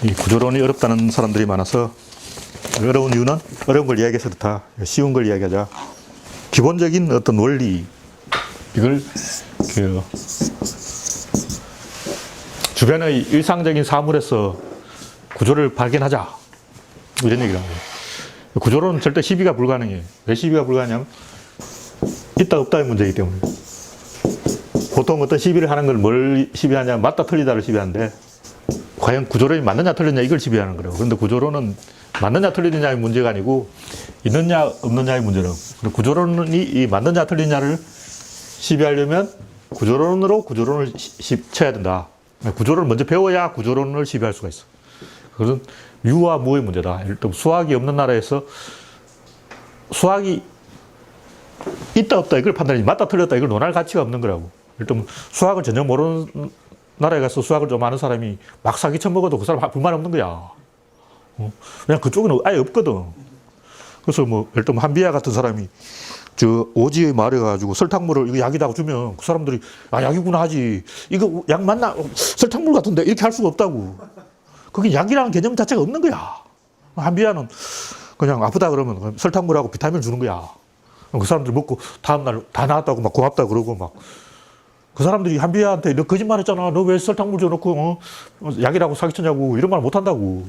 이 구조론이 어렵다는 사람들이 많아서 어려운 이유는 어려운 걸 이야기해서 그렇다. 쉬운 걸 이야기하자. 기본적인 어떤 원리, 이걸 주변의 일상적인 사물에서 구조를 발견하자. 이런 얘기를 하는 거예요. 구조론은 절대 시비가 불가능해요. 왜 시비가 불가능하냐면 있다 없다의 문제이기 때문에. 보통 어떤 시비를 하는 걸 뭘 시비하냐면 맞다 틀리다를 시비하는데 과연 구조론이 맞느냐 틀리느냐 이걸 시비하는 거예요. 그런데 구조론은 맞느냐 틀리느냐의 문제가 아니고 있느냐 없느냐의 문제라고. 구조론이 이 맞느냐 틀리느냐를 시비하려면 구조론으로 구조론을 쳐야 된다. 구조론을 먼저 배워야 구조론을 시비할 수가 있어. 그것은 유와 무의 문제다. 예를 들면 수학이 없는 나라에서 수학이 있다 없다 이걸 판단하지 맞다 틀렸다 이걸 논할 가치가 없는 거라고. 예를 들면 수학을 전혀 모르는 나라에 가서 수학을 좀 아는 사람이 막 사기 쳐먹어도 그 사람 불만 없는 거야. 그냥 그쪽은 아예 없거든. 그래서 뭐 예를 들면 한비야 같은 사람이 저 오지의 마을에 가지고 설탕물을 이거 약이라고 주면 그 사람들이 아 약이구나 하지 이거 약 맞나 설탕물 같은데 이렇게 할 수가 없다고. 그게 약이라는 개념 자체가 없는 거야. 한비야는 그냥 아프다 그러면 설탕물하고 비타민을 주는 거야. 그 사람들 먹고 다음날 다 나았다고 막 고맙다 그러고 막 그 사람들이 한비야한테 너 거짓말 했잖아. 너 왜 설탕물 줘놓고 약이라고 사기쳤냐고 이런 말 못한다고.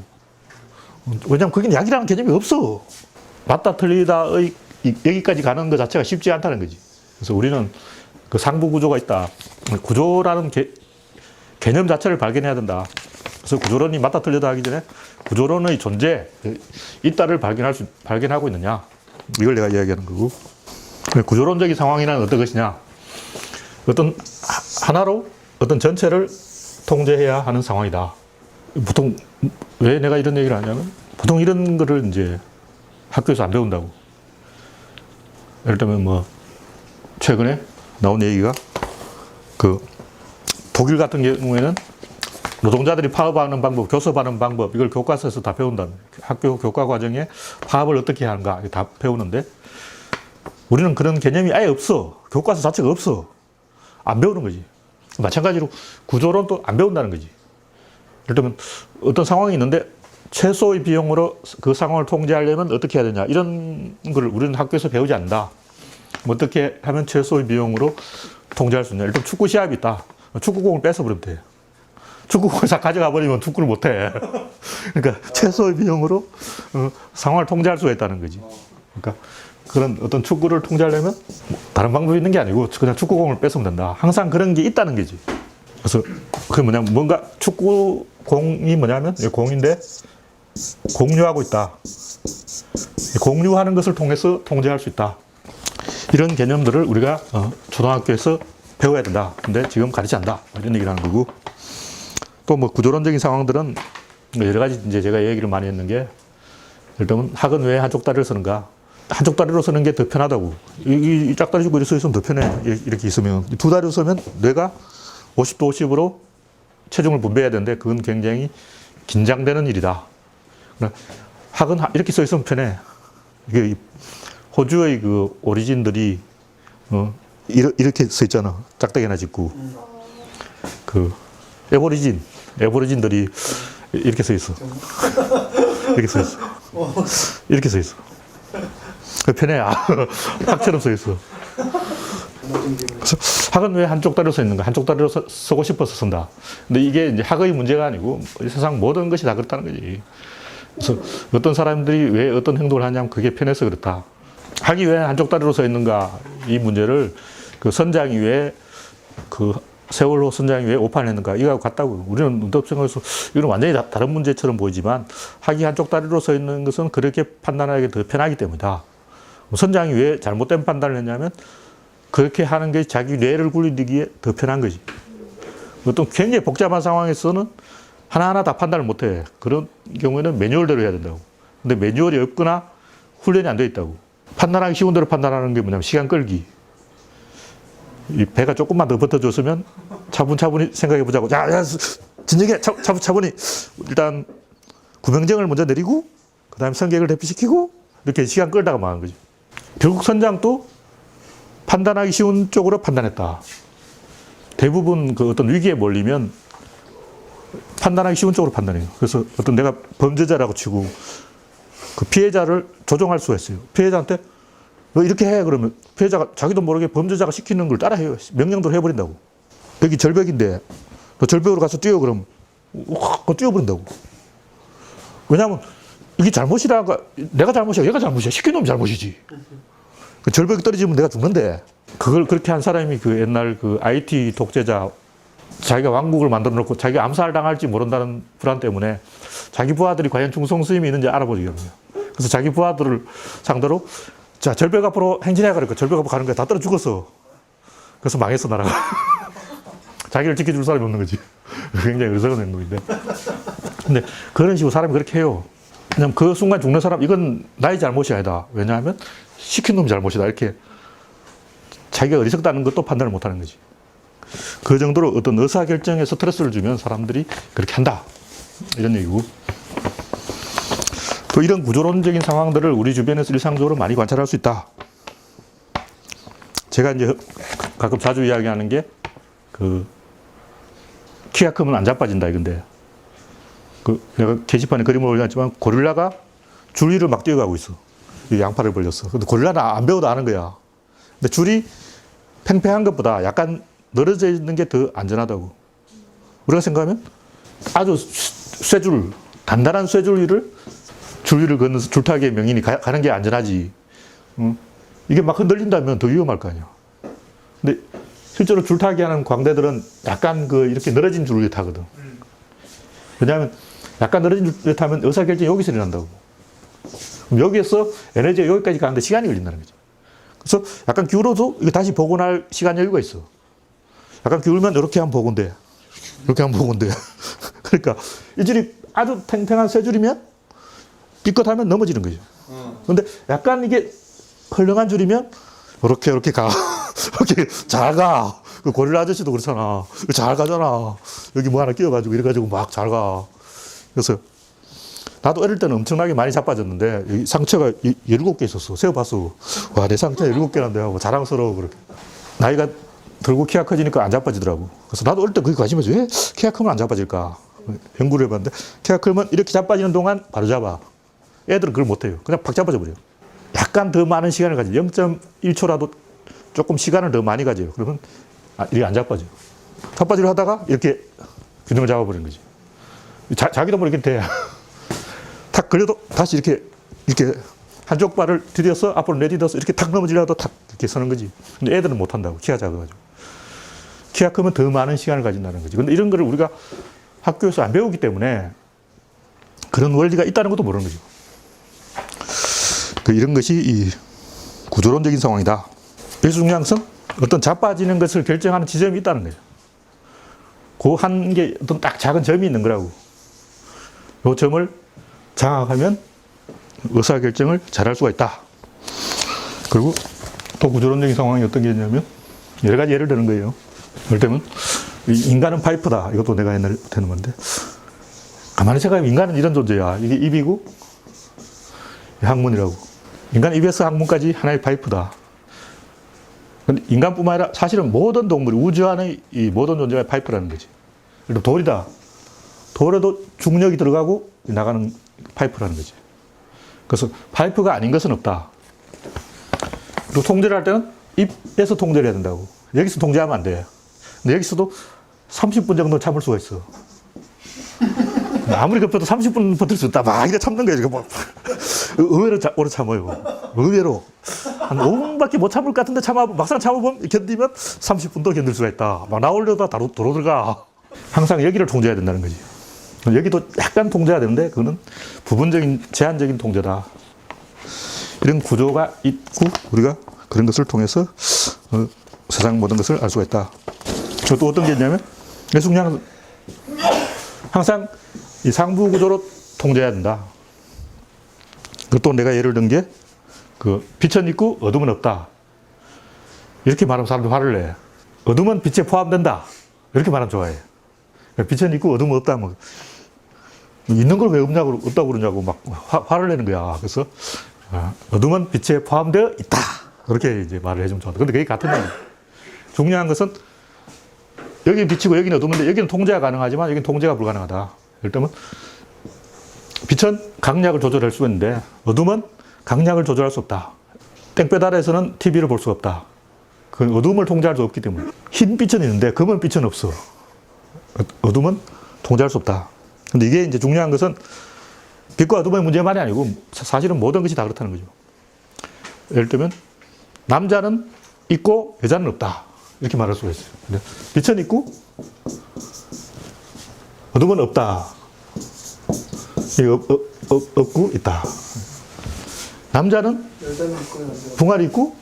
왜냐면 그게 약이라는 개념이 없어. 맞다 틀리다의 여기까지 가는 것 자체가 쉽지 않다는 거지. 그래서 우리는 그 상부 구조가 있다. 구조라는 개념 자체를 발견해야 된다. 그래서 구조론이 맞다 틀리다 하기 전에 구조론의 존재, 있다를 발견하고 있느냐. 이걸 내가 이야기하는 거고. 구조론적인 상황이란 어떤 것이냐. 어떤 하나로 어떤 전체를 통제해야 하는 상황이다. 보통 왜 내가 이런 얘기를 하냐면 보통 이런 거를 이제 학교에서 안 배운다고. 예를 들면 뭐 최근에 나온 얘기가 그 독일 같은 경우에는 노동자들이 파업하는 방법, 교섭하는 방법 이걸 교과서에서 다 배운다는 학교 교과 과정에 파업을 어떻게 하는가 다 배우는데 우리는 그런 개념이 아예 없어. 교과서 자체가 없어. 안 배우는 거지. 마찬가지로 구조론도 안 배운다는 거지. 예를 들면 어떤 상황이 있는데 최소의 비용으로 그 상황을 통제하려면 어떻게 해야 되냐 이런 걸 우리는 학교에서 배우지 않는다. 어떻게 하면 최소의 비용으로 통제할 수 있냐. 예를 들면 축구 시합이 있다. 축구공을 뺏어버리면 돼. 축구공을 다 가져가 버리면 축구를 못 해. 그러니까 최소의 비용으로 상황을 통제할 수가 있다는 거지. 그러니까 그런 어떤 축구를 통제하려면 다른 방법이 있는 게 아니고 그냥 축구공을 뺏으면 된다. 항상 그런 게 있다는 거지. 그래서 그게 뭐냐면 뭔가 축구공이 뭐냐면 공인데 공유하고 있다. 공유하는 것을 통해서 통제할 수 있다. 이런 개념들을 우리가 초등학교에서 배워야 된다. 근데 지금 가르치지 않는다. 이런 얘기를 하는 거고. 또 뭐 구조론적인 상황들은 여러 가지 이제 제가 얘기를 많이 했는 게 예를 들면 학은 왜 한쪽 다리를 쓰는가? 한쪽 다리로 쓰는 게 더 편하다고. 이 짝다리 쥐고 이렇게 서 있으면 더 편해. 이렇게 있으면. 두 다리로 서면 뇌가 50도 50으로 체중을 분배해야 되는데 그건 굉장히 긴장되는 일이다. 학은 이렇게 서 있으면 편해. 이게 호주의 그 오리진들이 이렇게 서 있잖아. 짝대기나 짚고. 그 에보리진들이 이렇게 서 있어. 이렇게 서 있어. 이렇게 서 있어. 편해. 학처럼 서 있어. 그래서 학은 왜 한쪽 다리로 서 있는가? 한쪽 다리로 서고 싶어서 쓴다. 근데 이게 이제 학의 문제가 아니고 세상 모든 것이 다 그렇다는 거지. 그래서 어떤 사람들이 왜 어떤 행동을 하냐면 그게 편해서 그렇다. 학이 왜 한쪽 다리로 서 있는가? 이 문제를 그 선장이 왜 그 세월호 선장이 왜 오판을 했는가? 이거하고 같다고. 우리는 문득 생각해서 이건 완전히 다른 문제처럼 보이지만 학이 한쪽 다리로 서 있는 것은 그렇게 판단하기 더 편하기 때문이다. 선장이 왜 잘못된 판단을 했냐면 그렇게 하는 게 자기 뇌를 굴리기에 더 편한 거지. 어떤 굉장히 복잡한 상황에서는 하나하나 다 판단을 못 해. 그런 경우에는 매뉴얼대로 해야 된다고. 근데 매뉴얼이 없거나 훈련이 안 돼 있다고. 판단하기 쉬운 대로 판단하는 게 뭐냐면 시간 끌기. 이 배가 조금만 더 버텨줬으면 차분차분히 생각해 보자고. 야, 진정해. 차분히. 일단 구명정을 먼저 내리고 그 다음에 성격을 대피시키고 이렇게 시간 끌다가 망한 거지. 결국 선장도 판단하기 쉬운 쪽으로 판단했다. 대부분 그 어떤 위기에 몰리면 판단하기 쉬운 쪽으로 판단해요. 그래서 어떤 내가 범죄자라고 치고 그 피해자를 조종할 수가 있어요. 피해자한테 너 이렇게 해 그러면 피해자가 자기도 모르게 범죄자가 시키는 걸 따라해요. 명령대로 해버린다고. 여기 절벽인데 너 절벽으로 가서 뛰어 그러면 확 뛰어버린다고. 왜냐하면 이게 잘못이라가 내가 잘못이야 얘가 잘못이야 시킨 놈이 잘못이지. 그 절벽이 떨어지면 내가 죽는데 그걸 그렇게 한 사람이 그 옛날 그 IT 독재자 자기가 왕국을 만들어 놓고 자기가 암살당할지 모른다는 불안 때문에 자기 부하들이 과연 충성심이 있는지 알아보려고요. 그래서 자기 부하들을 상대로 자 절벽 앞으로 행진해 가니까 절벽 앞으로 가는 거야. 다 떨어 죽었어. 그래서 망했어 나라가. 자기를 지켜줄 사람이 없는 거지. 굉장히 어리석은 행동인데. 근데 그런 식으로 사람이 그렇게 해요. 왜냐면 그 순간 죽는 사람 이건 나의 잘못이 아니다. 왜냐하면 시킨 놈이 잘못이다. 이렇게 자기가 어리석다는 것도 판단을 못하는 거지. 그 정도로 어떤 의사결정에 스트레스를 주면 사람들이 그렇게 한다. 이런 얘기고. 또 이런 구조론적인 상황들을 우리 주변에서 일상적으로 많이 관찰할 수 있다. 제가 이제 가끔 자주 이야기하는 게 키가 크면 안 자빠진다 이건데 내가 게시판에 그림을 올렸지만 고릴라가 줄 위를 막 뛰어가고 있어. 양팔을 벌렸어. 근데 고릴라는 안 배워도 아는 거야. 근데 줄이 팽팽한 것보다 약간 늘어져 있는 게 더 안전하다고. 우리가 생각하면 아주 쇠줄, 단단한 쇠줄 위를 줄 위를 걷는 줄타기의 명인이 가는 게 안전하지. 이게 막 흔들린다면 더 위험할 거 아니야. 근데 실제로 줄타기 하는 광대들은 약간 이렇게 늘어진 줄을 타거든. 왜냐하면 약간 늘어진 줄을 타면 의사결정이 여기서 일어난다고. 그럼 여기에서 에너지가 여기까지 가는데 시간이 걸린다는 거죠. 그래서 약간 기울어도 이거 다시 복원할 시간 여유가 있어. 약간 기울면 이렇게 하면 복원돼. 이렇게 하면 복원돼. 그러니까 이 줄이 아주 팽팽한 쇠 줄이면 삐끗하면 넘어지는 거죠. 그런데 약간 이게 헐렁한 줄이면 이렇게 가. 이렇게 잘 가. 그 고릴라 아저씨도 그렇잖아. 잘 가잖아. 여기 뭐 하나 끼워가지고 이래가지고 막 잘 가. 그래서 나도 어릴 때는 엄청나게 많이 자빠졌는데 여기 상처가 17개 있었어. 세어봤어. 와, 내 상처 17개란데 하고 자랑스러워. 그렇게. 나이가 들고 키가 커지니까 안 자빠지더라고. 그래서 나도 어릴 때 그게 관심이었어. 왜 키가 크면 안 자빠질까? 연구를 해봤는데 키가 크면 이렇게 자빠지는 동안 바로 잡아. 애들은 그걸 못해요. 그냥 팍 자빠져 버려요. 약간 더 많은 시간을 가져. 0.1초라도 조금 시간을 더 많이 가져요. 그러면 이게 안 자빠져요. 자빠지려 하다가 이렇게 균형을 잡아버리는 거지. 자기도 모르게 돼. 탁 걸려도 다시 이렇게 한쪽 발을 들여서 앞으로 내딛어서 이렇게 탁 넘어지려도 탁 이렇게 서는 거지. 근데 애들은 못 한다고. 키가 작아가지고. 키가 크면 더 많은 시간을 가진다는 거지. 근데 이런 거를 우리가 학교에서 안 배우기 때문에 그런 원리가 있다는 것도 모르는 거죠. 이런 것이 이 구조론적인 상황이다. 여기서 중요한 것은 어떤 자빠지는 것을 결정하는 지점이 있다는 거죠. 그 한 게 어떤 딱 작은 점이 있는 거라고. 이 점을 장악하면 의사결정을 잘할 수가 있다. 그리고 또 구조론적인 상황이 어떤 게 있냐면 여러 가지 예를 드는 거예요. 예를 들면 인간은 파이프다. 이것도 내가 옛날에 되는 건데 가만히 생각하면 인간은 이런 존재야. 이게 입이고 항문이라고. 인간 입에서 항문까지 하나의 파이프다. 근데 인간뿐만 아니라 사실은 모든 동물, 우주 안의 이 모든 존재가 파이프라는 거지. 예를 들면 돌이다. 돌에도 중력이 들어가고 나가는 파이프라는 거지. 그래서 파이프가 아닌 것은 없다. 그리고 통제를 할 때는 입에서 통제를 해야 된다고. 여기서 통제하면 안 돼. 근데 여기서도 30분 정도 참을 수가 있어. 아무리 급해도 30분 버틸 수 있다. 막 이렇게 참는 거야. 지금 막. 의외로 오래 참아요. 의외로. 한 5분밖에 못 참을 것 같은데 막상 참아보면 견디면 30분도 견딜 수가 있다. 막 나오려다 도로 들어가. 항상 여기를 통제해야 된다는 거지. 여기도 약간 통제해야 되는데 그거는 부분적인 제한적인 통제다. 이런 구조가 있고 우리가 그런 것을 통해서 세상 모든 것을 알 수가 있다. 또 어떤 게 있냐면 중요한 항상 이 상부 구조로 통제해야 된다. 그것도 내가 예를 든 게 빛은 있고 어둠은 없다. 이렇게 말하면 사람들이 화를 내. 어둠은 빛에 포함된다. 이렇게 말하면 좋아해. 빛은 있고 어둠은 없다. 뭐 있는 걸 왜 없다고 그러냐고 막 화를 내는 거야. 그래서 어둠은 빛에 포함되어 있다. 그렇게 이제 말을 해주면 좋다. 근데 그게 같은 말이야. 중요한 것은 여기 빛이고 여기는 어두운데 여기는 통제가 가능하지만 여기는 통제가 불가능하다. 예를 들면 빛은 강약을 조절할 수 있는데 어둠은 강약을 조절할 수 없다. 땡볕 아래에서는 TV를 볼 수가 없다. 그 어둠을 통제할 수 없기 때문에. 흰 빛은 있는데 검은 빛은 없어. 어둠은 통제할 수 없다. 근데 이게 이제 중요한 것은 빛과 어둠의 문제만이 아니고 사실은 모든 것이 다 그렇다는 거죠. 예를 들면 남자는 있고 여자는 없다. 이렇게 말할 수가 있어요. 빛은 있고 어둠은 없다. 없고 있다. 남자는 붕알이 있고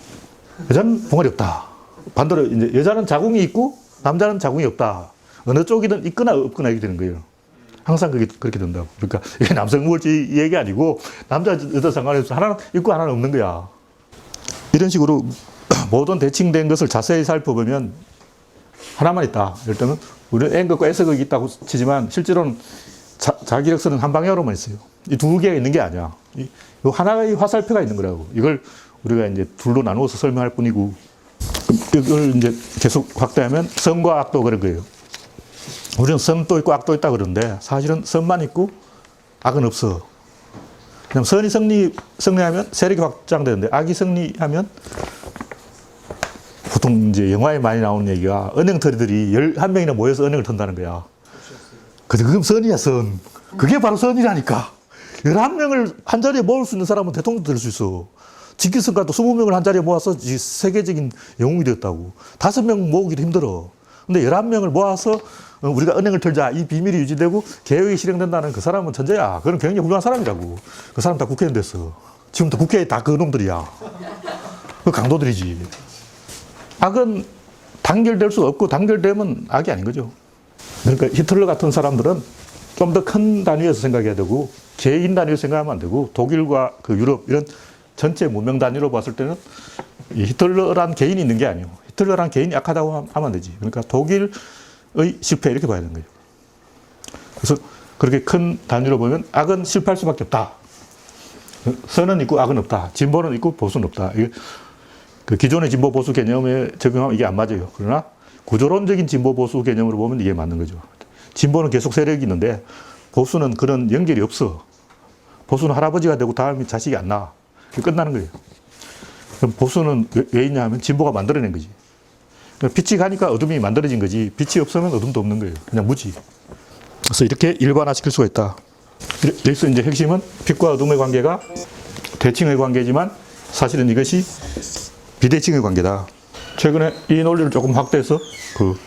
여자는 붕알이 없다. 반대로 이제 여자는 자궁이 있고 남자는 자궁이 없다. 어느 쪽이든 있거나 없거나 이렇게 되는 거예요. 항상 그렇게 된다고. 그러니까 이게 남성 우월주의 얘기 아니고 남자 여자 상관없이 하나는 있고 하나는 없는 거야. 이런 식으로 모든 대칭된 것을 자세히 살펴보면 하나만 있다. 예를 들면 우리는 N극과 S극이 있다고 치지만 실제로는 자기력선은 한 방향으로만 있어요. 이 두 개가 있는 게 아니야. 이 하나의 화살표가 있는 거라고. 이걸 우리가 이제 둘로 나누어서 설명할 뿐이고, 이걸 이제 계속 확대하면 선과 악도 그런 거예요. 우리는 선도 있고 악도 있다 그러는데 사실은 선만 있고 악은 없어. 그냥 선이 승리하면 세력이 확장되는데 악이 승리하면 보통 이제 영화에 많이 나오는 얘기가 은행털이들이 11명이나 모여서 은행을 턴다는 거야. 그럼 선이야, 선. 그게 바로 선이라니까. 11명을 한 자리에 모을 수 있는 사람은 대통령도 될 수 있어. 징기스칸도 20명을 한 자리에 모아서 세계적인 영웅이 되었다고. 5명 모으기도 힘들어. 근데 11명을 모아서 우리가 은행을 털자, 이 비밀이 유지되고 계획이 실행된다는 그 사람은 천재야. 그건 굉장히 훌륭한 사람이라고. 그 사람 다 국회의원 됐어. 지금도 국회에 다 그 놈들이야. 그 강도들이지. 악은 단결될 수 없고 단결되면 악이 아닌 거죠. 그러니까 히틀러 같은 사람들은 좀 더 큰 단위에서 생각해야 되고 개인 단위로 생각하면 안 되고 독일과 그 유럽 이런 전체 문명 단위로 봤을 때는 이 히틀러란 개인이 있는 게 아니에요. 히틀러란 개인이 약하다고 하면 안 되지. 그러니까 독일의 실패 이렇게 봐야 되는 거예요. 그래서 그렇게 큰 단위로 보면 악은 실패할 수밖에 없다. 선은 있고 악은 없다. 진보는 있고 보수는 없다. 이게 그 기존의 진보 보수 개념에 적용하면 이게 안 맞아요. 그러나 구조론적인 진보 보수 개념으로 보면 이게 맞는 거죠. 진보는 계속 세력이 있는데 보수는 그런 연결이 없어. 보수는 할아버지가 되고 다음에 자식이 안 나와. 끝나는 거예요. 그럼 보수는 왜 있냐 하면 진보가 만들어낸 거지. 그러니까 빛이 가니까 어둠이 만들어진 거지. 빛이 없으면 어둠도 없는 거예요. 그냥 무지. 그래서 이렇게 일반화시킬 수가 있다. 여기서 이제 핵심은 빛과 어둠의 관계가 대칭의 관계지만 사실은 이것이 비대칭의 관계다. 최근에 이 논리를 조금 확대해서 그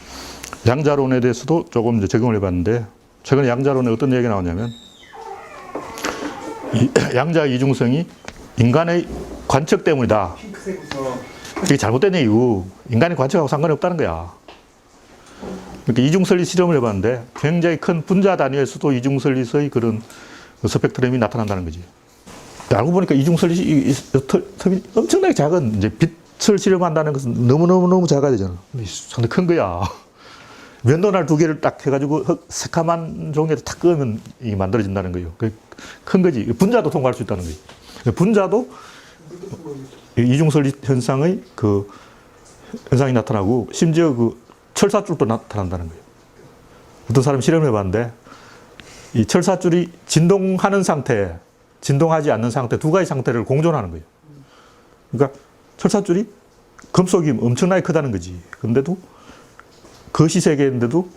양자론에 대해서도 조금 이제 적용을 해봤는데, 최근에 양자론에 어떤 얘기가 나오냐면, 양자 이중성이 인간의 관측 때문이다. 이게 잘못된 얘기고, 인간의 관측하고 상관이 없다는 거야. 그러니까 이중설리 실험을 해봤는데, 굉장히 큰 분자 단위에서도 이중설리의 그런 스펙트럼이 나타난다는 거지. 알고 보니까 이중설리 텀이 엄청나게 작은, 이제 빛을 실험한다는 것은 너무너무 작아야 되잖아. 상당히 큰 거야. 면도날 2개를 딱 해가지고 새카만 종이에다 탁 끄면 이게 만들어진다는 거예요. 큰 거지. 분자도 통과할 수 있다는 거예요. 분자도 이중설리 현상의 그 현상이 나타나고, 심지어 그 철사줄도 나타난다는 거예요. 어떤 사람이 실험을 해봤는데, 이 철사줄이 진동하는 상태, 진동하지 않는 상태, 두 가지 상태를 공존하는 거예요. 그러니까 철사줄이 금속이 엄청나게 크다는 거지. 근데도 거시 세계인데도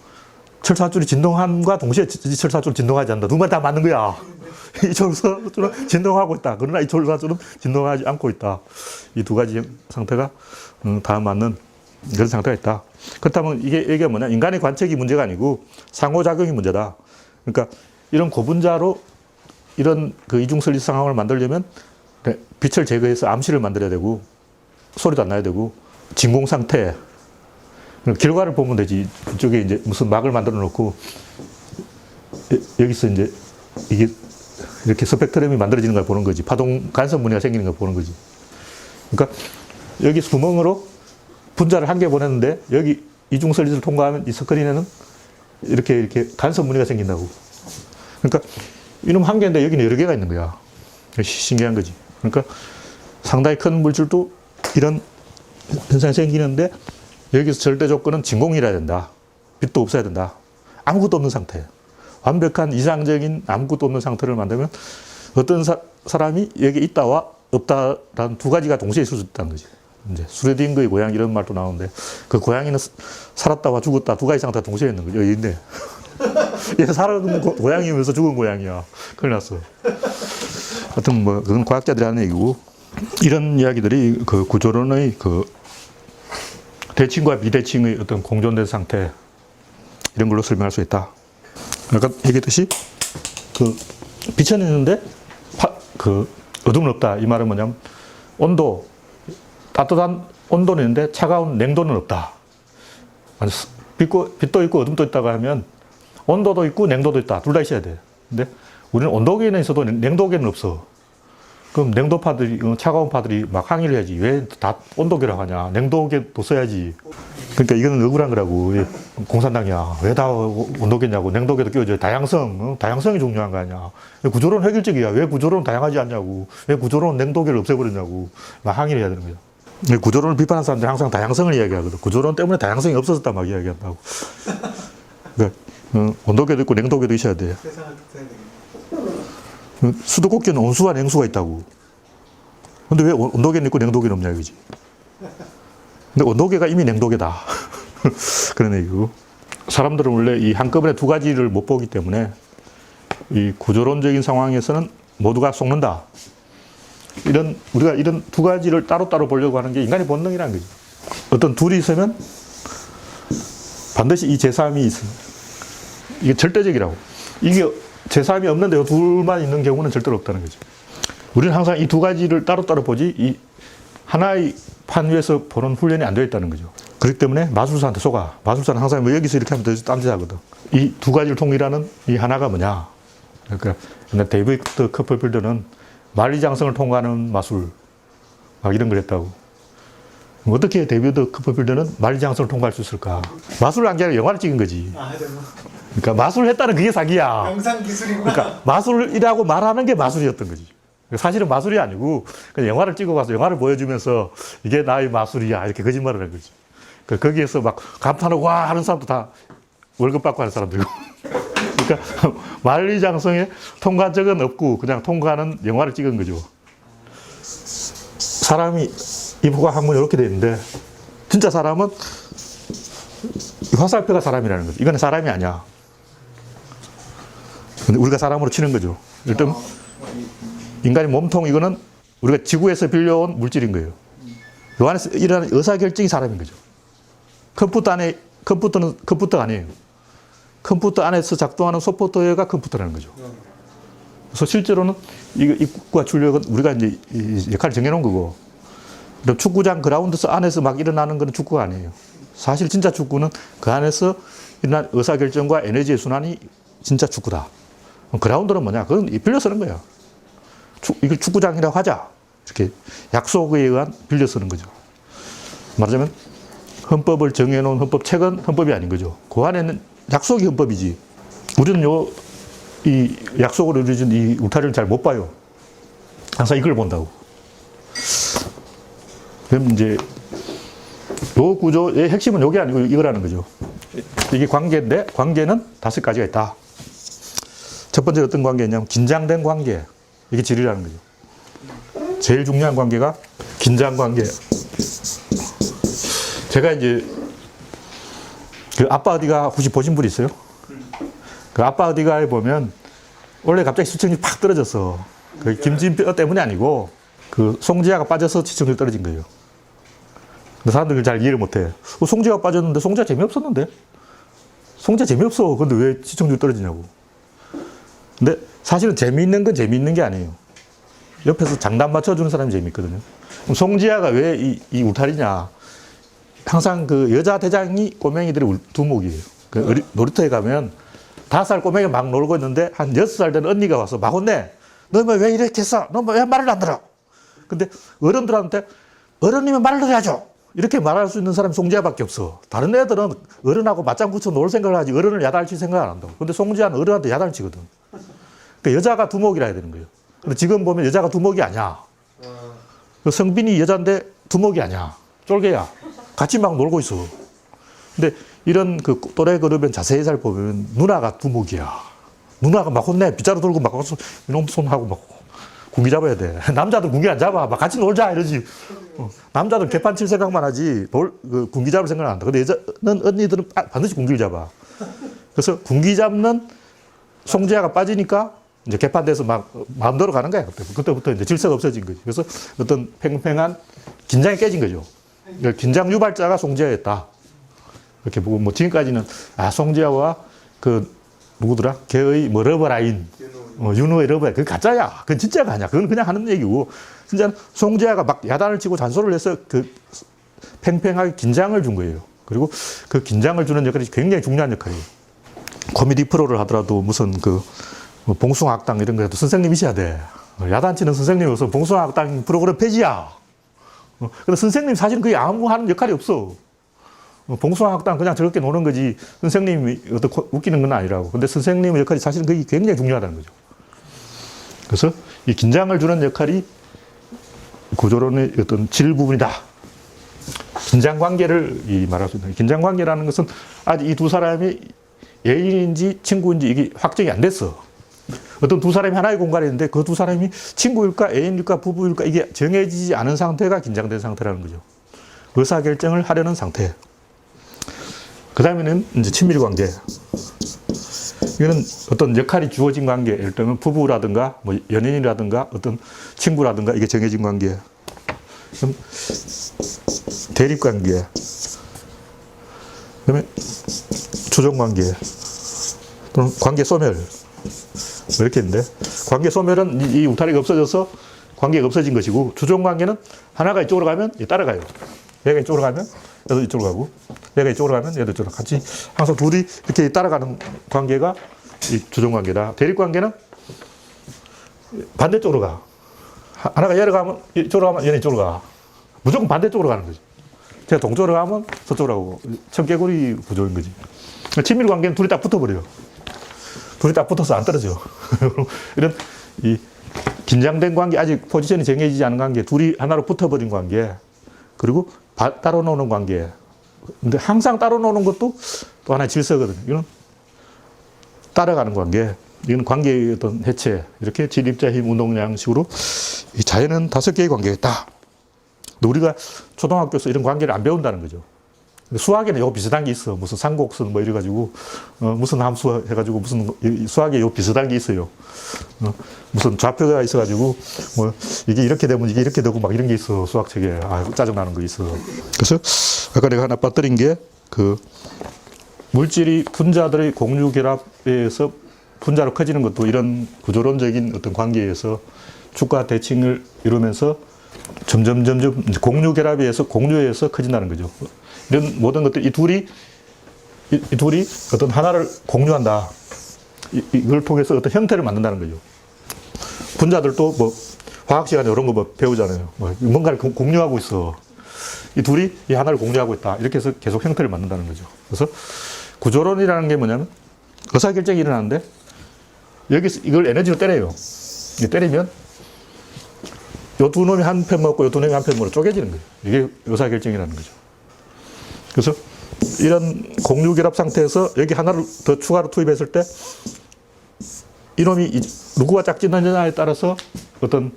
철사줄이 진동함과 동시에 철사줄은 진동하지 않는다. 두 마리 다 맞는 거야. 이 철사줄은 진동하고 있다. 그러나 이 철사줄은 진동하지 않고 있다. 이 두 가지 상태가 다 맞는 그런 상태가 있다. 그렇다면 이게 뭐냐? 인간의 관측이 문제가 아니고 상호작용이 문제다. 그러니까 이런 고분자로 이런 그 이중설리 상황을 만들려면 빛을 제거해서 암시를 만들어야 되고, 소리도 안 나야 되고, 진공 상태, 결과를 보면 되지. 이쪽에 이제 무슨 막을 만들어 놓고, 여기서 이제 이게 이렇게 스펙트럼이 만들어지는 걸 보는 거지. 파동 간섭 무늬가 생기는 걸 보는 거지. 그러니까 여기서 구멍으로 분자를 한 개 보냈는데, 여기 이중설리를 통과하면 이 스크린에는 이렇게 간섭 무늬가 생긴다고. 그러니까 이놈 한 개인데 여기는 여러 개가 있는 거야. 신기한 거지. 그러니까 상당히 큰 물질도 이런 현상이 생기는데, 여기서 절대 조건은 진공이라야 된다. 빛도 없어야 된다. 아무것도 없는 상태. 완벽한 이상적인 아무것도 없는 상태를 만들면 어떤 사람이 여기 있다와 없다라는 두 가지가 동시에 있을 수 있다는 거지. 이제 슈레딩거의 고양 이런 말도 나오는데 그 고양이는 살았다와 죽었다 두 가지 상태가 동시에 있는 거죠. 여기 있네. 얘 살아있는 고양이면서 죽은 고양이야. 큰일 났어. 하여튼 뭐 그건 과학자들이 하는 얘기고 이런 이야기들이 그 구조론의 그 대칭과 비대칭의 어떤 공존된 상태 이런 걸로 설명할 수 있다. 아까 얘기했듯이 그 빛은 있는데 그 어둠은 없다. 이 말은 뭐냐면 온도 따뜻한 온도는 있는데 차가운 냉도는 없다. 빛도 있고 어둠도 있다고 하면 온도도 있고 냉도도 있다. 둘 다 있어야 돼. 근데 우리는 온도계는 있어도 냉도계는 없어. 그럼 냉도파들이, 차가운 파들이 막 항의를 해야지. 왜 다 온도계라고 하냐. 냉도계도 써야지. 그러니까 이거는 억울한 거라고. 공산당이야. 왜 다 온도계냐고. 냉도계도 끼워줘야 다양성. 다양성이 중요한 거 아니야. 구조론 획일적이야. 왜 구조론 다양하지 않냐고. 왜 구조론 냉도계를 없애버렸냐고. 막 항의를 해야 되는 거야. 구조론을 비판하는 사람들이 항상 다양성을 이야기하거든. 구조론 때문에 다양성이 없어졌다 막 이야기한다고. 그러니까 온도계도 있고 냉도계도 있어야 돼. 수도꼭지는 온수와 냉수가 있다고. 근데 왜 온도계는 있고 냉도계는 없냐 이거지. 근데 온도계가 이미 냉도계다. 그런 얘기고. 사람들은 원래 이 한꺼번에 두 가지를 못 보기 때문에 이 구조론적인 상황에서는 모두가 속는다. 우리가 이런 두 가지를 따로따로 보려고 하는 게 인간의 본능이라는 거죠. 어떤 둘이 있으면 반드시 이 제3이 있어. 이게 절대적이라고. 이게 제3이 없는데 둘만 있는 경우는 절대로 없다는 거죠. 우리는 항상 이 두 가지를 따로따로 보지 이 하나의 판 위에서 보는 훈련이 안 되어 있다는 거죠. 그렇기 때문에 마술사한테 속아. 마술사는 항상 뭐 여기서 이렇게 하면 딴짓하거든. 이 두 가지를 통일하는 이 하나가 뭐냐. 그러니까 데이비드 커퍼필드는 만리장성을 통과하는 마술 막 이런 걸 했다고. 어떻게 데이비드 커퍼필드는 만리장성을 통과할 수 있을까? 마술을 한 게 아니라 영화를 찍은 거지. 그러니까 마술을 했다는 그게 사기야. 영상 기술이구나. 그러니까 마술이라고 말하는 게 마술이었던 거지. 사실은 마술이 아니고 그냥 영화를 찍어 가서 영화를 보여주면서 이게 나의 마술이야 이렇게 거짓말을 한 거지. 거기에서 막 감탄하고 와 하는 사람도 다 월급 받고 하는 사람들이고. 그러니까 만리장성에 통과한 적은 없고 그냥 통과하는 영화를 찍은 거죠. 사람이 이부가 항문이 이렇게 돼 있는데 진짜 사람은 화살표가 사람이라는 거죠. 이건 사람이 아니야. 근데 우리가 사람으로 치는 거죠. 일단 인간의 몸통 이거는 우리가 지구에서 빌려온 물질인 거예요. 이 안에서 일어나는 의사결정이 사람인 거죠. 컴퓨터는 컴퓨터가 아니에요. 컴퓨터 안에서 작동하는 소프트웨어가 컴퓨터라는 거죠. 그래서 실제로는 입구와 출력은 우리가 이제 역할을 정해놓은 거고, 축구장 그라운드 안에서 막 일어나는 건 축구가 아니에요. 사실 진짜 축구는 그 안에서 일어난 의사결정과 에너지의 순환이 진짜 축구다. 그라운드는 뭐냐? 그건 빌려 쓰는 거야. 이걸 축구장이라고 하자. 이렇게 약속에 의한 빌려 쓰는 거죠. 말하자면 헌법을 정해놓은 헌법책은 헌법이 아닌 거죠. 그 안에는 약속이 헌법이지. 우리는 이 약속으로 이루어진 이 울타리를 잘 못 봐요. 항상 이걸 본다고. 그럼 이제 요 구조의 핵심은 요게 아니고 이거라는 거죠. 이게 관계인데 관계는 5가지가 있다. 첫 번째 어떤 관계냐면 긴장된 관계. 이게 질이라는 거죠. 제일 중요한 관계가 긴장 관계. 제가 이제 그 아빠 어디가 혹시 보신 분 있어요? 그 아빠 어디가에 보면 원래 갑자기 시청률이 팍 떨어졌어. 그 김진표 때문이 아니고 그 송지아가 빠져서 시청률이 떨어진 거예요. 근데 사람들이 잘 이해를 못 해. 송지아가 빠졌는데 송지아 재미없었는데? 송지아 재미없어. 근데 왜 시청률이 떨어지냐고. 근데 사실은 재미있는 건 재미있는 게 아니에요. 옆에서 장단 맞춰주는 사람이 재미있거든요. 그럼 송지아가 왜 이 울타리냐. 항상 그 여자 대장이 꼬맹이들의 두목이에요. 그 놀이터에 가면 5살 꼬맹이 막 놀고 있는데 한 6살 된 언니가 와서 막 혼내. 너 뭐 왜 이렇게 했어? 너 왜 말을 안 들어? 근데 어른들한테 어른이면 말을 들어야죠. 이렇게 말할 수 있는 사람이 송지아밖에 없어. 다른 애들은 어른하고 맞짱 붙여 놀 생각을 하지 어른을 야단칠 생각 안 한다고. 근데 송지아는 어른한테 야단을 치거든. 그러니까 여자가 두목이라 해야 되는 거예요. 근데 지금 보면 여자가 두목이 아니야. 성빈이 여자인데 두목이 아니야. 쫄개야. 같이 막 놀고 있어. 근데 이런 그 또래 그룹은 자세히 잘 보면 누나가 두목이야. 누나가 막 혼내. 빗자루 들고 막 이놈 손하고 막 군기 잡아야 돼. 남자들 군기 안 잡아. 막 같이 놀자 이러지. 남자들 개판 칠 생각만 하지 군기 잡을 생각은 안 한다. 근데 여자는 언니들은 반드시 군기를 잡아. 그래서 군기 잡는 송재아가 빠지니까 이제 개판돼서 막 마음대로 가는 거야. 그때부터 이제 질서가 없어진 거지. 그래서 어떤 팽팽한 긴장이 깨진 거죠. 긴장 유발자가 송재아였다. 이렇게 보고 뭐 지금까지는 송재아와 그 누구더라? 걔의 뭐 러버라인, 윤호의 러버라인. 그건 가짜야. 그건 진짜가 아니야. 그건 그냥 하는 얘기고. 진짜 송재아가 막 야단을 치고 잔소리를 해서 그 팽팽하게 긴장을 준 거예요. 그리고 그 긴장을 주는 역할이 굉장히 중요한 역할이에요. 코미디 프로를 하더라도 무슨 뭐 봉숭아학당 이런 거라도 선생님이셔야 돼. 야단치는 선생님이 서 봉숭아학당 프로그램 폐지야. 근데 선생님 사실은 거의 아무 하는 역할이 없어. 봉숭아학당 그냥 저렇게 노는 거지 선생님이 웃기는 건 아니라고. 근데 선생님의 역할이 사실은 그게 굉장히 중요하다는 거죠. 그래서 이 긴장을 주는 역할이 구조론의 어떤 질 부분이다. 긴장 관계를 말할 수 있다. 긴장 관계라는 것은 아직 이 두 사람이 애인인지 친구인지 이게 확정이 안 됐어. 어떤 두 사람이 하나의 공간에 있는데 그 두 사람이 친구일까 애인일까 부부일까 이게 정해지지 않은 상태가 긴장된 상태라는 거죠. 의사결정을 하려는 상태. 그 다음에는 이제 친밀관계. 이거는 어떤 역할이 주어진 관계. 예를 들면 부부라든가 뭐 연인이라든가 어떤 친구라든가 이게 정해진 관계. 그럼 대립관계. 그다음에 조정관계. 또는 관계 소멸. 이렇게 있는데 관계 소멸은 이 울타리가 없어져서 관계가 없어진 것이고 주종관계는 하나가 이쪽으로 가면 따라가요. 얘가 이쪽으로 가면 얘도 이쪽으로 가고 얘가 이쪽으로 가면 얘도 이쪽으로 같이 항상 둘이 이렇게 따라가는 관계가 이 주종관계다. 대립관계는 반대쪽으로 가. 하나가 얘로 가면 이쪽으로 가면 얘는 이쪽으로 가. 무조건 반대쪽으로 가는 거지. 제가 동쪽으로 가면 서쪽으로 가고 청개구리 구조인 거지. 친밀관계는 둘이 딱 붙어버려요. 둘이 딱 붙어서 안 떨어져. 이런 이 긴장된 관계, 아직 포지션이 정해지지 않은 관계, 둘이 하나로 붙어버린 관계, 그리고 따로 노는 관계. 근데 항상 따로 노는 것도 또 하나의 질서거든요. 이건 따라가는 관계. 이건 관계의 어떤 해체. 이렇게 진입자 힘 운동량식으로 이 자연은 5개의 관계가 있다. 근데 우리가 초등학교에서 이런 관계를 안 배운다는 거죠. 수학에는 요 비슷한 게 있어. 무슨 삼곡선 뭐 이래가지고, 무슨 함수 해가지고 무슨 수학에 요 비슷한 게 있어요. 무슨 좌표가 있어가지고, 뭐, 이게 이렇게 되면 이게 이렇게 되고 막 이런 게 있어. 수학책에. 짜증나는 거 있어. 그래서 아까 내가 하나 빠뜨린 게 물질이 분자들의 공유 결합에서 분자로 커지는 것도 이런 구조론적인 어떤 관계에서 축과 대칭을 이루면서 점점 공유 결합에 의해서 공유에서 커진다는 거죠. 이런 모든 것들, 이 둘이 어떤 하나를 공유한다. 이걸 통해서 어떤 형태를 만든다는 거죠. 분자들도 뭐 화학 시간에 이런 거 뭐 배우잖아요. 뭐 뭔가를 공유하고 있어. 이 둘이 이 하나를 공유하고 있다. 이렇게 해서 계속 형태를 만든다는 거죠. 그래서 구조론이라는 게 뭐냐면 의사결정이 일어나는데 여기서 이걸 에너지로 때려요. 때리면 요 두 놈이 한 편 먹고 요 두 놈이 한 편 먹으로 쪼개지는 거예요. 이게 의사결정이라는 거죠. 그래서 이런 공유 결합 상태에서 여기 하나를 더 추가로 투입했을 때 이놈이 누구가 짝짓느냐에 따라서 어떤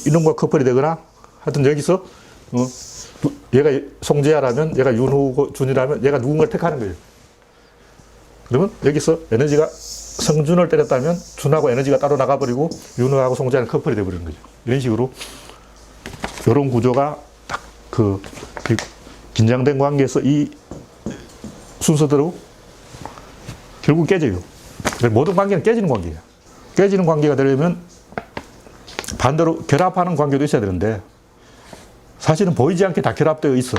이놈과 커플이 되거나 하여튼 여기서 얘가 송재아라면 얘가 윤호준이라면 얘가 누군가를 택하는 거예요. 그러면 여기서 에너지가 성준을 때렸다면 준하고 에너지가 따로 나가버리고 윤호하고 송재아는 커플이 되어버리는 거죠. 이런 식으로 이런 구조가 딱 긴장된 관계에서 이 순서대로 결국 깨져요. 모든 관계는 깨지는 관계예요. 깨지는 관계가 되려면 반대로 결합하는 관계도 있어야 되는데 사실은 보이지 않게 다 결합되어 있어.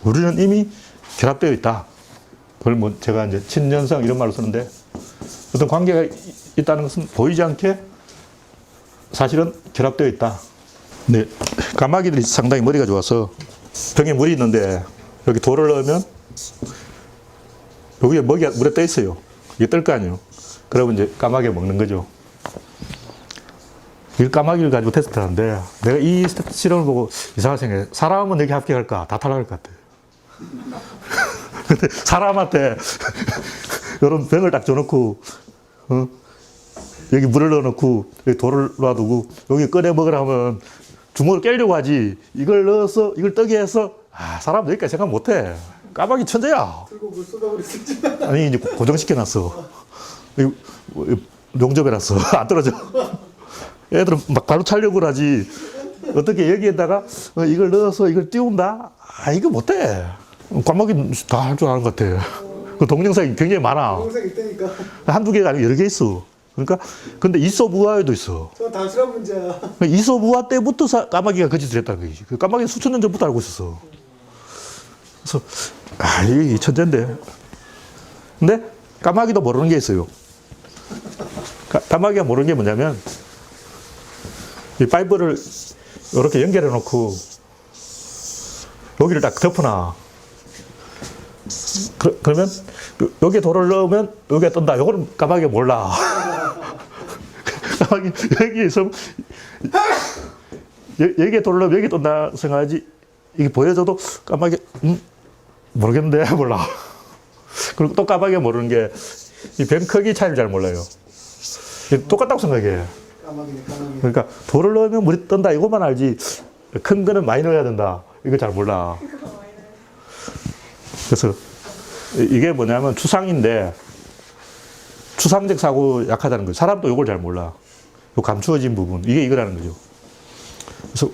우리는 이미 결합되어 있다. 그걸 뭐 제가 이제 친연성 이런 말을 쓰는데 어떤 관계가 있다는 것은 보이지 않게 사실은 결합되어 있다. 근데 까마귀들이 상당히 머리가 좋아서 병에 물이 있는데 여기 돌을 넣으면 여기에 먹이가 물에 떠 있어요. 이게 뜰 거 아니에요. 그러면 이제 까마귀가 먹는 거죠. 이 까마귀를 가지고 테스트를 하는데 내가 이 실험을 보고 이상하게 생각해. 사람은 여기 합격할까? 다 탈락할 것 같아. 근데 사람한테 이런 병을 딱 줘놓고, 여기 물을 넣어놓고, 여기 돌을 놔두고, 여기 꺼내 먹으라 하면 주먹을 깨려고 하지. 이걸 넣어서, 이걸 떠게 해서, 사람 여기까지 생각 못 해. 까마귀 천재야. 들고 물 쏟아버렸을지. 아니, 이제 고정시켜놨어. 용접해놨어. 안 떨어져. 애들은 막 바로 차려고 하지. 어떻게 여기에다가 이걸 넣어서 이걸 띄운다? 이거 못해. 까마귀 다 할 줄 아는 것 같아. 그 동영상이 굉장히 많아. 동영상 있다니까. 한두 개가 아니고 여러 개 있어. 그러니까, 근데 이솝우화에도 있어. 저 단순한 문제야. 이솝우화 때부터 까마귀가 그 짓을 했다는 거지. 그 까마귀는 수천 년 전부터 알고 있었어. 그래서, 이게 천재인데. 근데 까마귀도 모르는 게 있어요. 까마귀가 모르는 게 뭐냐면, 이 파이브를 이렇게 연결해 놓고, 여기를 딱 덮어놔. 그러면, 여기에 돌을 넣으면 여기가 뜬다. 요거는 까마귀가 몰라. 까마귀, 여기에 있으면, 여기에 돌을 넣으면 여기 뜬다 생각하지. 이게 보여줘도 까마귀, 모르겠는데, 몰라. 그리고 또 까마귀가 모르는 게, 이 병 크기 차이를 잘 몰라요. 똑같다고 생각해. 까마귀네. 그러니까 돌을 넣으면 물이 뜬다 이것만 알지 큰 거는 많이 넣어야 된다 이거 잘 몰라. 그래서 이게 뭐냐면 추상인데 추상적 사고 약하다는 거죠. 사람도 이걸 잘 몰라. 요 감추어진 부분 이게 이거라는 거죠. 그래서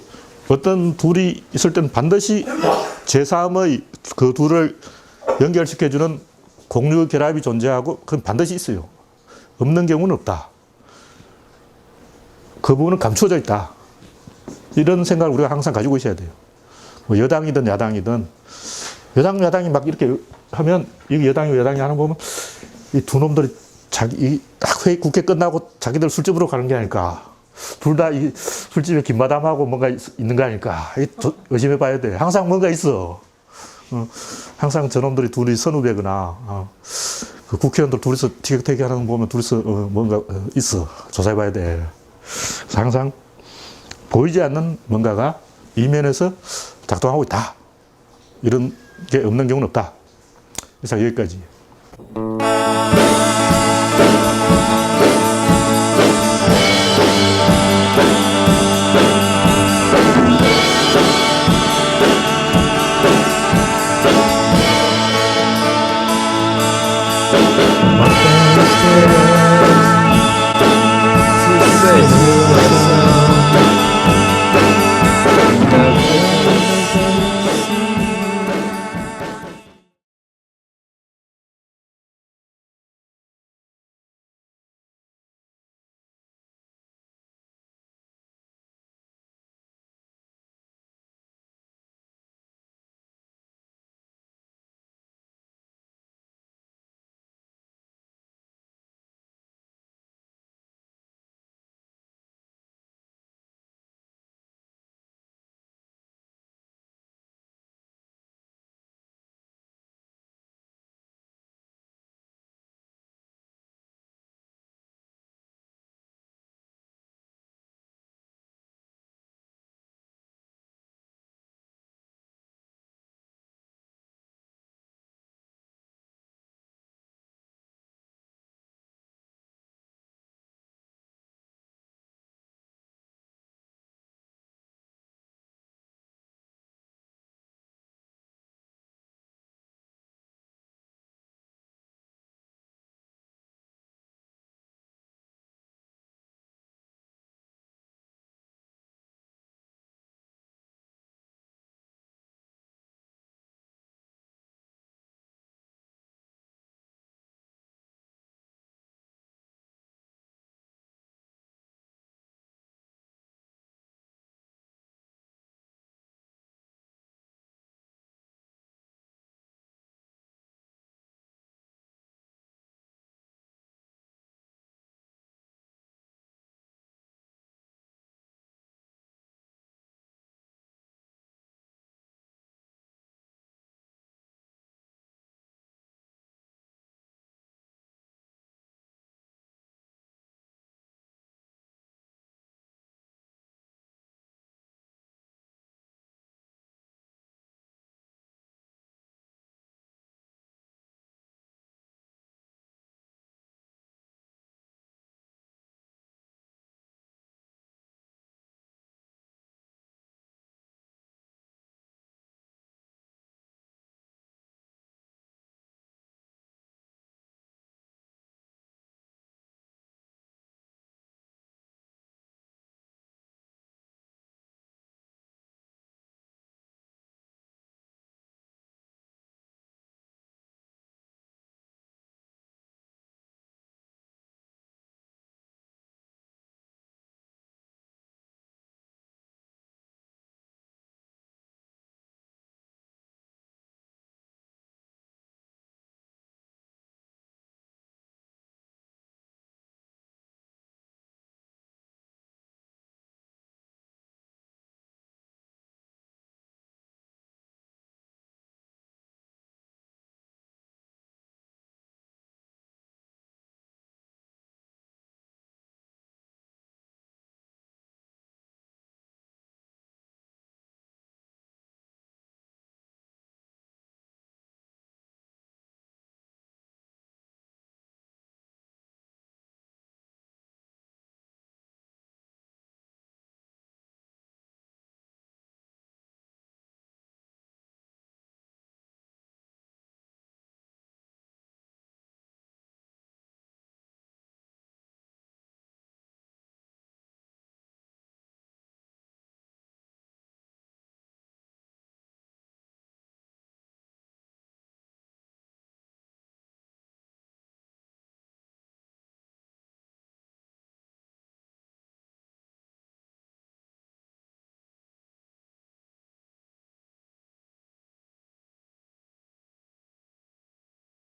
어떤 둘이 있을 때는 반드시 제3의 그 둘을 연결시켜주는 공유 결합이 존재하고 그건 반드시 있어요. 없는 경우는 없다. 그 부분은 감추어져 있다. 이런 생각을 우리가 항상 가지고 있어야 돼요. 뭐 여당이든 야당이든 야당이 막 이렇게 하면 이게 여당이 하는 거 보면 이 두 놈들이 자기 회의 국회 끝나고 자기들 술집으로 가는 게 아닐까. 둘 다 이 술집에 김마담하고 뭔가 있는 거 아닐까. 의심해 봐야 돼. 항상 뭔가 있어. 항상 저놈들이 둘이 선후배거나 그 국회의원들 둘이서 티격태격 하는 거 보면 둘이서 뭔가 있어. 조사해 봐야 돼. 항상 보이지 않는 뭔가가 이면에서 작동하고 있다. 이런 게 없는 경우는 없다. 이상 여기까지.